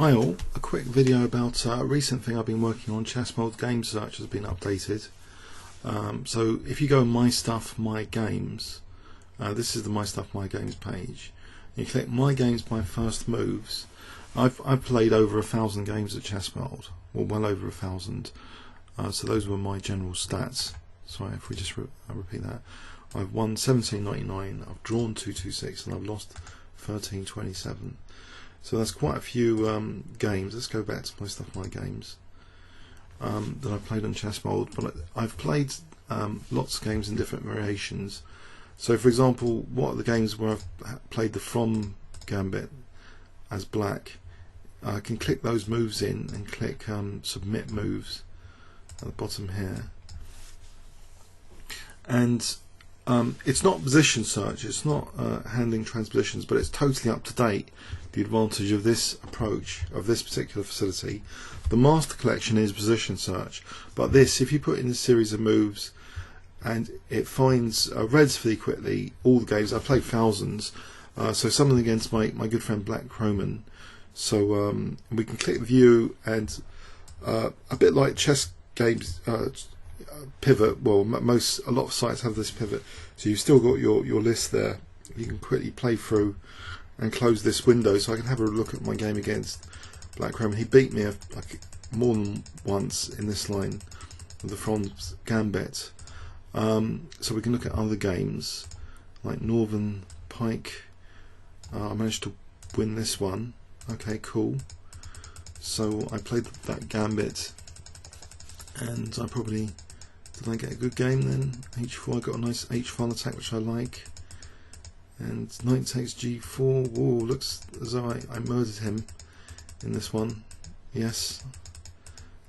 Hi all, a quick video about a recent thing I've been working on. Chess Mode Game Search has been updated. So if you go My Stuff, My Games, this is the My Stuff, My Games page. You click My Games, My First Moves. I've played over 1,000 games at Chess Mode, or well over 1,000. So those were my general stats. Sorry if we just repeat that. I've won 1799, I've drawn 226, and I've lost 1327. So that's quite a few games. Let's go back to My Stuff, My Games that I've played on Chess Mode. But I've played lots of games in different variations. So for example, what are the games where I've played the From Gambit as black? I can click those moves in and click Submit Moves at the bottom here. And it's not position search, it's not handling transpositions, but it's totally up to date. The advantage of this approach, of this particular facility. The master collection is position search, but this, if you put in a series of moves and it finds relatively quickly all the games, I've played thousands, so something against my good friend Black Croman. So we can click view, and a bit like chess games pivot, well a lot of sites have this pivot, so you've still got your list there. You can quickly play through and close this window so I can have a look at my game against Black Croman. He beat me more than once in this line of the From Gambit. So we can look at other games like Northern Pike. I managed to win this one. Okay, cool. So I played that Gambit, and I probably, did I get a good game then? H4, I got a nice H1 attack which I like. And knight takes G4. Whoa, looks as though I murdered him in this one. Yes,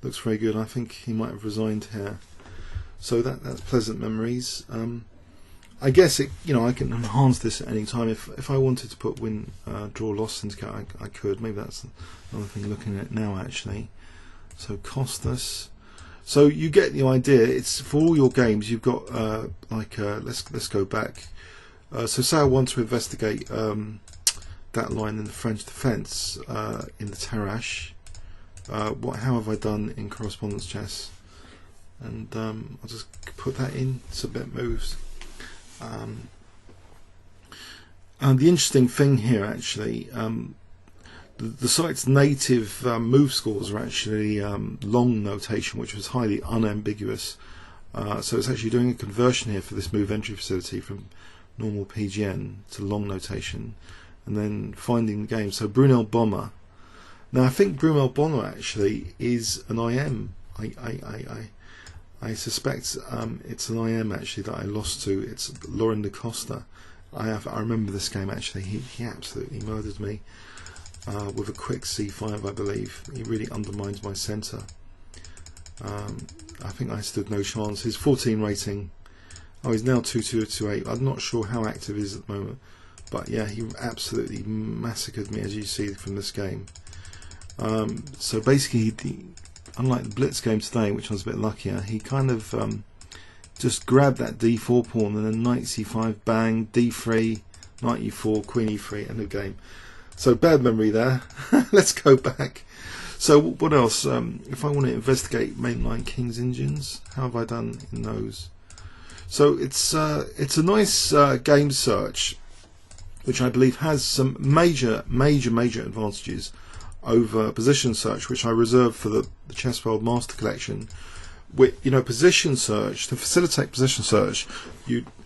looks very good. I think he might have resigned here. So that's pleasant memories. I guess I can enhance this at any time. If I wanted to put win, draw, loss into account, I could. Maybe that's another thing looking at now actually. So Costas. So you get the idea. It's for all your games. You've got let's go back. So say I want to investigate that line in the French defence in the Tarrasch. How have I done in correspondence chess? And I'll just put that in, submit moves. And the interesting thing here actually, the site's native move scores are actually long notation, which was highly unambiguous. So it's actually doing a conversion here for this move entry facility from normal PGN to long notation, and then finding the game. So Brunel Bomber. Now I think Brunel Bomber actually is an IM. I suspect it's an IM actually that I lost to. It's Lauren da Costa. I remember this game actually. He absolutely murdered me with a quick C5, I believe. He really undermines my centre. I think I stood no chance. His 14 rating. Oh, he's now 2228. I'm not sure how active he is at the moment, but yeah, he absolutely massacred me, as you see from this game. So basically, unlike the Blitz game today, which I was a bit luckier, he kind of just grabbed that D4 pawn and then knight C5, bang, D3, knight E4, queen E3, end of game. So bad memory there. Let's go back. So what else? If I want to investigate mainline King's engines, how have I done in those? So it's a nice game search, which I believe has some major advantages over position search, which I reserve for the Chess World Master Collection. With position search, to facilitate position search,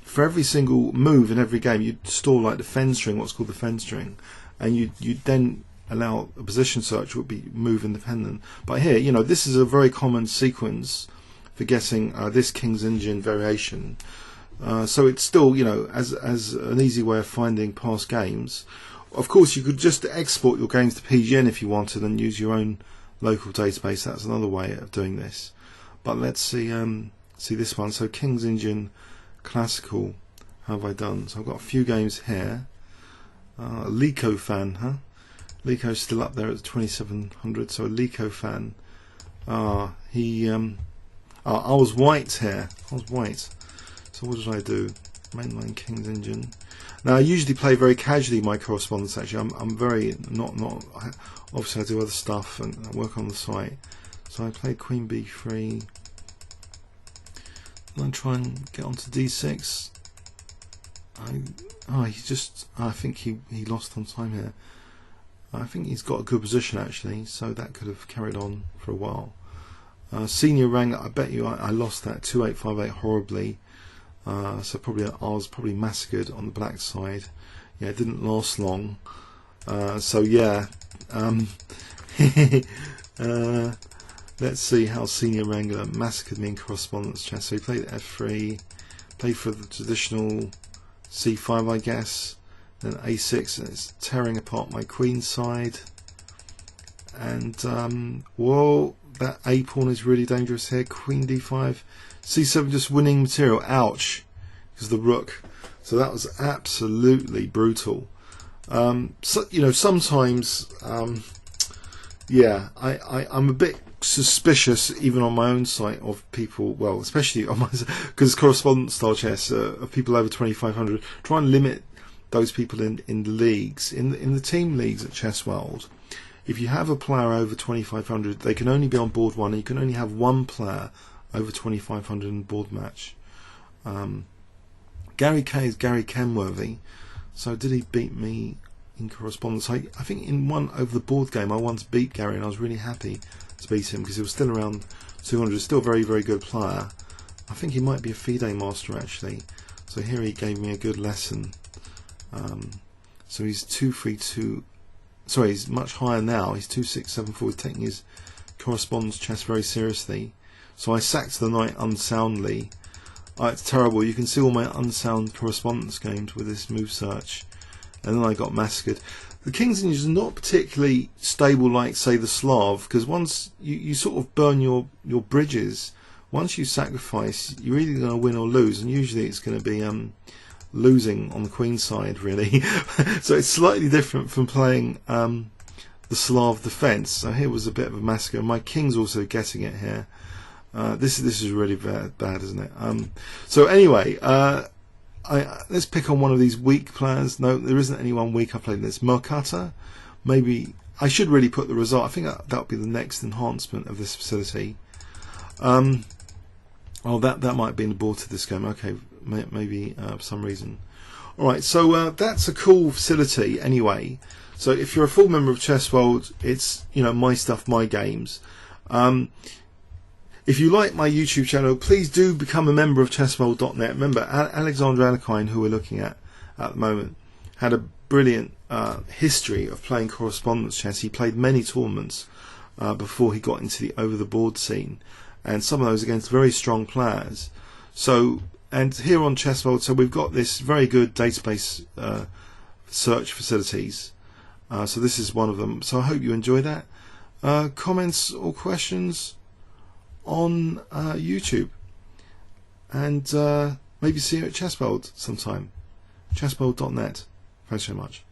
for every single move in every game, you store like the fen string, what's called the fen string, and you then allow a position search would be move independent. But here, this is a very common sequence for getting this King's Engine variation. So it's still, as an easy way of finding past games. Of course, you could just export your games to PGN if you wanted and use your own local database. That's another way of doing this. But let's see this one. So King's Engine Classical, how have I done? So I've got a few games here. Lico fan, huh? Lico's still up there at 2700. So a Lico fan. I was white here. I was white. So what did I do? Mainline King's Engine. Now I usually play very casually my correspondence. Actually, I'm very not obviously I do other stuff and I work on the site. So I played Queen B3. And I try and get onto D6. I think he lost on time here. I think he's got a good position actually, so that could have carried on for a while. Senior Wrangler, I bet you I lost that 2858 horribly. So probably I was probably massacred on the black side. Yeah, it didn't last long. So yeah, let's see how Senior Wrangler massacred me in correspondence chess. So he played F3, played for the traditional C5, I guess, then A6, and it's tearing apart my queen side. And whoa, that A pawn is really dangerous here. Queen D5, C7 just winning material. Ouch, because the rook. So that was absolutely brutal. So you know, sometimes yeah, I'm a bit suspicious even on my own site of people, well, especially on my, because correspondence style chess, of people over 2,500. Try and limit those people in the leagues, in the team leagues at Chess World. If you have a player over 2,500, they can only be on board one, and you can only have one player over 2,500 in the board match. Gary K is Gary Kenworthy. So did he beat me in correspondence? I think in one over the board game I once beat Gary, and I was really happy to beat him because he was still around 200, still a very, very good player. I think he might be a FIDE master actually. So here he gave me a good lesson. So he's 232. Sorry, he's much higher now. He's 2674. He's taking his correspondence chess very seriously. So I sacked the knight unsoundly. It's terrible. You can see all my unsound correspondence games with this move search. And then I got massacred. The King's Ninja is not particularly stable like, say, the Slav, because once you sort of burn your bridges, once you sacrifice, you're either going to win or lose, and usually it's going to be losing on the queen side, really. So it's slightly different from playing the Slav defense. So here was a bit of a massacre. My king's also getting it here. This is really bad, isn't it? So anyway, let's pick on one of these weak players. No, there isn't anyone weak. I played this Mercata. Maybe I should really put the result. I think that would be the next enhancement of this facility. Oh, that might be in the board to this game. Okay, maybe for some reason. All right, so that's a cool facility anyway. So if you're a full member of Chess World, it's, you know, my stuff, my games. If you like my YouTube channel, please do become a member of chessworld.net. Remember, Alexander Alekhine, who we're looking at the moment, had a brilliant history of playing correspondence chess. He played many tournaments before he got into the over-the-board scene, and some of those against very strong players. So, and here on Chess World, so we've got this very good database search facilities. So this is one of them. So I hope you enjoy that. Comments or questions on YouTube, and maybe see you at Chess World sometime. chessworld.net. Thanks so much.